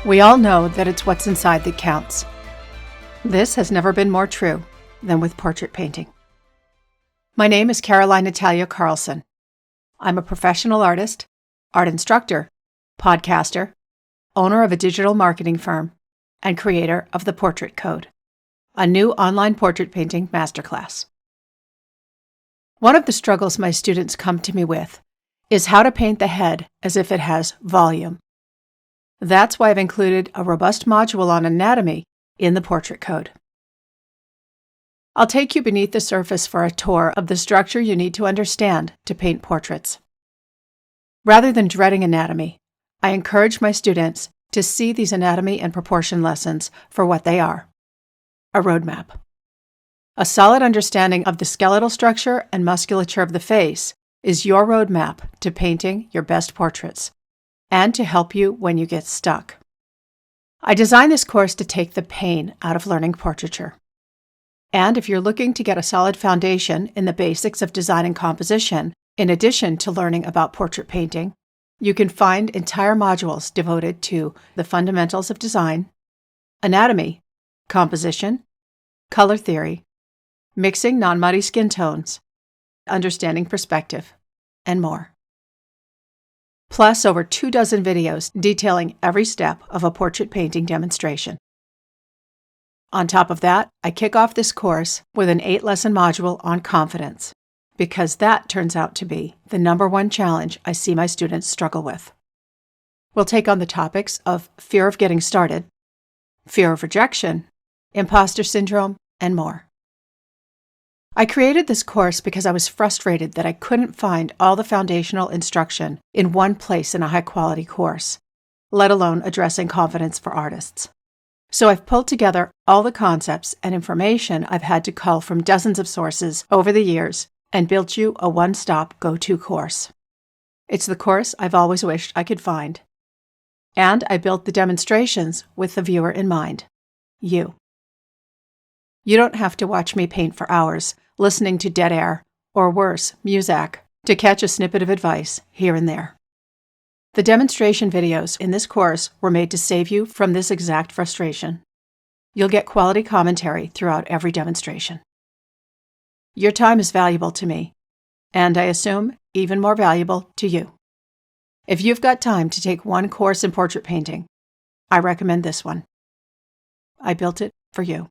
We all know that it's what's inside that counts. This has never been more true than with portrait painting. My name is CaroIine Italia Carlson. I'm a professional artist, art instructor, podcaster, owner of a digital marketing firm, and creator of the Portrait Code, a new online portrait painting masterclass. One of the struggles my students come to me with is how to paint the head as if it has volume. That's why I've included a robust module on anatomy in the Portrait Code. I'll take you beneath the surface for a tour of the structure you need to understand to paint portraits. Rather than dreading anatomy, I encourage my students to see these anatomy and proportion lessons for what they are: a roadmap. A solid understanding of the skeletal structure and musculature of the face is your roadmap to painting your best portraits and to help you when you get stuck. I designed this course to take the pain out of learning portraiture. And if you're looking to get a solid foundation in the basics of design and composition, in addition to learning about portrait painting, you can find entire modules devoted to the fundamentals of design, anatomy, composition, color theory, mixing non-muddy skin tones, understanding perspective, and more. Plus over 24 videos detailing every step of a portrait painting demonstration. On top of that, I kick off this course with an 8-lesson module on confidence, because that turns out to be the #1 challenge I see my students struggle with. We'll take on the topics of fear of getting started, fear of rejection, imposter syndrome, and more. I created this course because I was frustrated that I couldn't find all the foundational instruction in one place in a high-quality course, let alone addressing confidence for artists. So I've pulled together all the concepts and information I've had to cull from dozens of sources over the years and built you a one-stop go-to course. It's the course I've always wished I could find. And I built the demonstrations with the viewer in mind, you. You don't have to watch me paint for hours, listening to dead air, or worse, muzak, to catch a snippet of advice here and there. The demonstration videos in this course were made to save you from this exact frustration. You'll get quality commentary throughout every demonstration. Your time is valuable to me, and I assume even more valuable to you. If you've got time to take one course in portrait painting, I recommend this one. I built it for you.